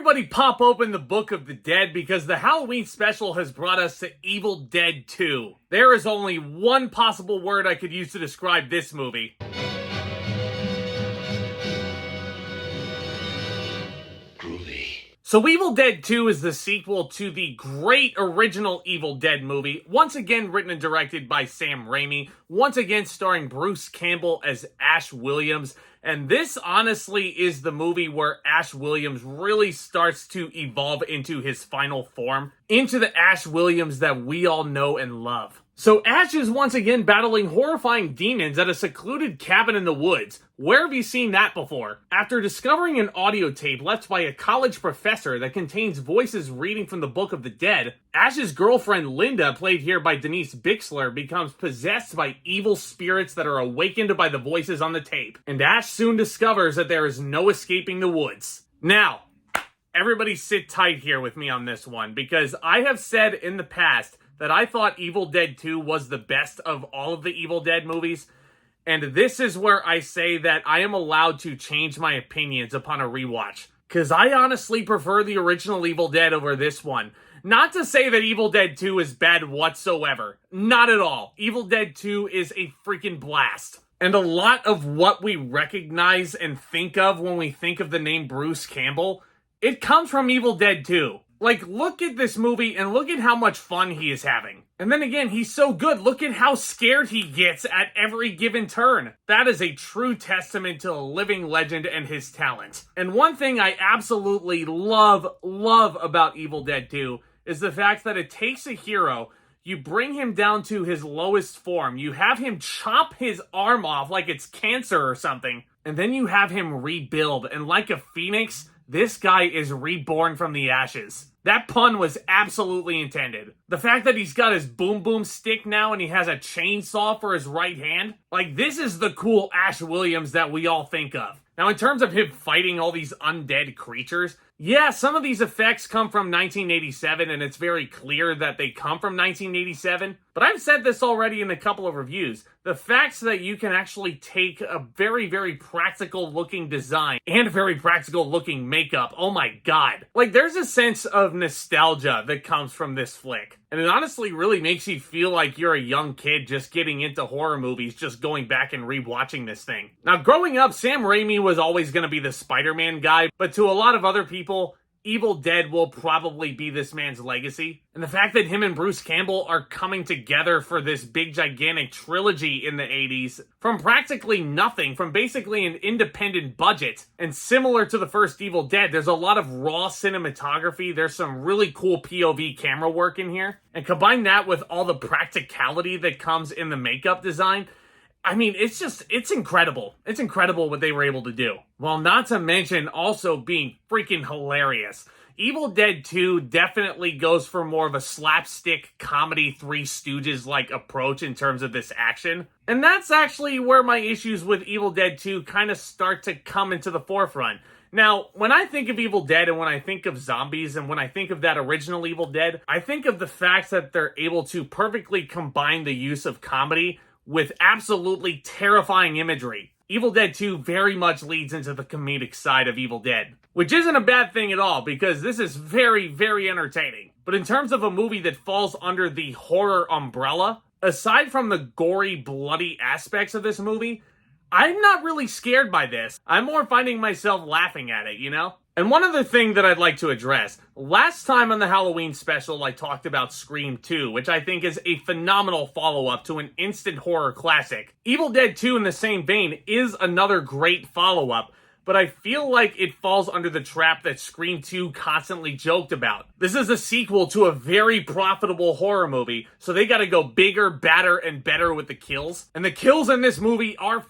Everybody pop open the Book of the Dead because the Halloween special has brought us to Evil Dead 2. There is only one possible word I could use to describe this movie. So Evil Dead 2 is the sequel to the great original Evil Dead movie, once again written and directed by Sam Raimi, once again starring Bruce Campbell as Ash Williams, and this honestly is the movie where Ash Williams really starts to evolve into his final form, into the Ash Williams that we all know and love. So Ash is once again battling horrifying demons at a secluded cabin in the woods. Where have you seen that before? After discovering an audio tape left by a college professor that contains voices reading from the Book of the Dead, Ash's girlfriend Linda, played here by Denise Bixler, becomes possessed by evil spirits that are awakened by the voices on the tape. And Ash soon discovers that there is no escaping the woods. Now, everybody sit tight here with me on this one, because I have said in the past that I thought Evil Dead 2 was the best of all of the Evil Dead movies, and this is where I say that I am allowed to change my opinions upon a rewatch, because I honestly prefer the original Evil Dead over this one. Not to say that Evil Dead 2 is bad whatsoever. Not at all. Evil Dead 2 is a freaking blast. And a lot of what we recognize and think of when we think of the name Bruce Campbell, it comes from Evil Dead 2. Like, look at this movie and look at how much fun he is having. And then again, he's so good. Look at how scared he gets at every given turn. That is a true testament to a living legend and his talent. And one thing I absolutely love about Evil Dead 2 is the fact that it takes a hero, you bring him down to his lowest form, you have him chop his arm off like it's cancer or something, and then you have him rebuild, and like a phoenix, this guy is reborn from the ashes. That pun was absolutely intended. The fact that he's got his boom boom stick now and he has a chainsaw for his right hand, like, this is the cool Ash Williams that we all think of. Now, in terms of him fighting all these undead creatures, yeah, some of these effects come from 1987, and it's very clear that they come from 1987. But I've said this already in a couple of reviews. The fact that you can actually take a very, very practical-looking design and very practical-looking makeup, oh my god. Like, there's a sense of nostalgia that comes from this flick. And it honestly really makes you feel like you're a young kid just getting into horror movies, just going back and rewatching this thing. Now, growing up, Sam Raimi was always going to be the Spider-Man guy, but to a lot of other people, Evil Dead will probably be this man's legacy. And the fact that him and Bruce Campbell are coming together for this big gigantic trilogy in the 80s from practically nothing, from basically an independent budget. And similar to the first Evil Dead, there's a lot of raw cinematography. There's some really cool POV camera work in here. And combine that with all the practicality that comes in the makeup design, I mean, it's incredible. It's incredible what they were able to do. Well, not to mention also being freaking hilarious. Evil Dead 2 definitely goes for more of a slapstick comedy Three Stooges-like approach in terms of this action. And that's actually where my issues with Evil Dead 2 kind of start to come into the forefront. Now, when I think of Evil Dead and when I think of zombies and when I think of that original Evil Dead, I think of the fact that they're able to perfectly combine the use of comedy with absolutely terrifying imagery. Evil Dead 2 very much leads into the comedic side of Evil Dead, which isn't a bad thing at all because this is very, very entertaining. But in terms of a movie that falls under the horror umbrella, aside from the gory, bloody aspects of this movie, I'm not really scared by this. I'm more finding myself laughing at it, you know? And one other thing that I'd like to address. Last time on the Halloween special, I talked about Scream 2, which I think is a phenomenal follow-up to an instant horror classic. Evil Dead 2, in the same vein, is another great follow-up, but I feel like it falls under the trap that Scream 2 constantly joked about. This is a sequel to a very profitable horror movie, so they gotta go bigger, badder, and better with the kills. And the kills in this movie are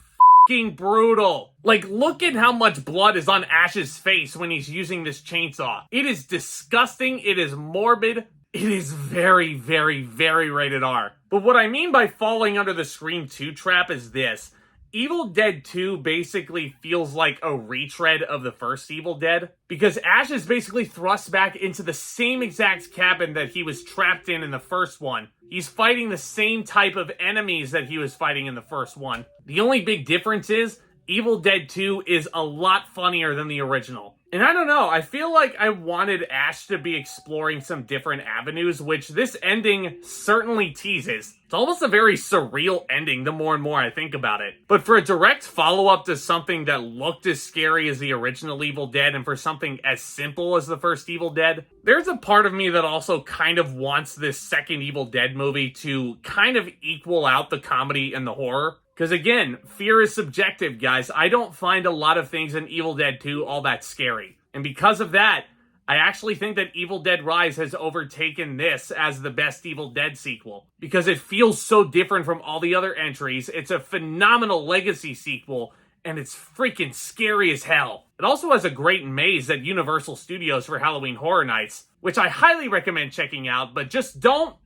brutal. Like, look at how much blood is on Ash's face when he's using this chainsaw. It is disgusting. It is morbid. It is very, very, very rated R. But what I mean by falling under the Scream 2 trap is this. Evil Dead 2 basically feels like a retread of the first Evil Dead, because Ash is basically thrust back into the same exact cabin that he was trapped in the first one. He's fighting the same type of enemies that he was fighting in the first one. The only big difference is Evil Dead 2 is a lot funnier than the original. And I don't know, I feel like I wanted Ash to be exploring some different avenues, which this ending certainly teases. It's almost a very surreal ending the more and more I think about it. But for a direct follow-up to something that looked as scary as the original Evil Dead, and for something as simple as the first Evil Dead, there's a part of me that also kind of wants this second Evil Dead movie to kind of equal out the comedy and the horror. Because again, fear is subjective, guys. I don't find a lot of things in Evil Dead 2 all that scary. And because of that, I actually think that Evil Dead Rise has overtaken this as the best Evil Dead sequel. Because it feels so different from all the other entries. It's a phenomenal legacy sequel, and it's freaking scary as hell. It also has a great maze at Universal Studios for Halloween Horror Nights, which I highly recommend checking out, but just don't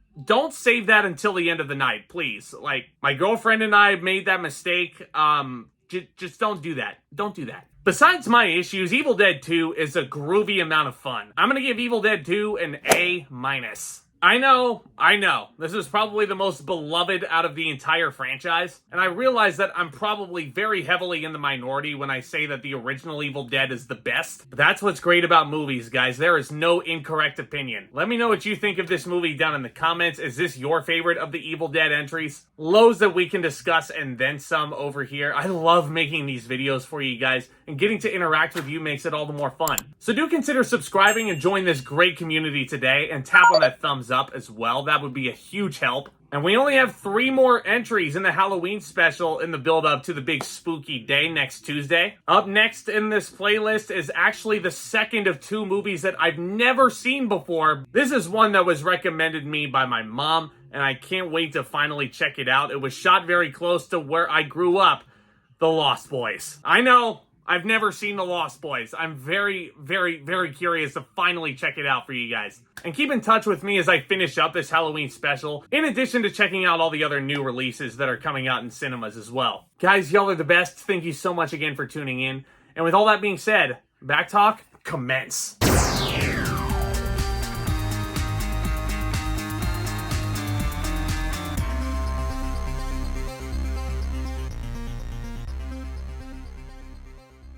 save that until the end of the night, please. Like, my girlfriend and I made that mistake. Just don't do that. Don't do that. Besides my issues, Evil Dead 2 is a groovy amount of fun. I'm gonna give Evil Dead 2 an A-. I know. This is probably the most beloved out of the entire franchise, and I realize that I'm probably very heavily in the minority when I say that the original Evil Dead is the best. But that's what's great about movies, guys. There is no incorrect opinion. Let me know what you think of this movie down in the comments. Is this your favorite of the Evil Dead entries? Loads that we can discuss and then some over here. I love making these videos for you guys, and getting to interact with you makes it all the more fun. So do consider subscribing and join this great community today, and tap on that thumbs up as well. That would be a huge help. And we only have 3 more entries in the Halloween special in the build-up to the big spooky day next Tuesday. Up next in this playlist is actually the second of 2 movies that I've never seen before. This is one that was recommended me by my mom, and I can't wait to finally check it out. It was shot very close to where I grew up, The Lost Boys. I know, I've never seen The Lost Boys. I'm very, very, very curious to finally check it out for you guys. And keep in touch with me as I finish up this Halloween special, in addition to checking out all the other new releases that are coming out in cinemas as well. Guys, y'all are the best. Thank you so much again for tuning in. And with all that being said, Back Talk, commence.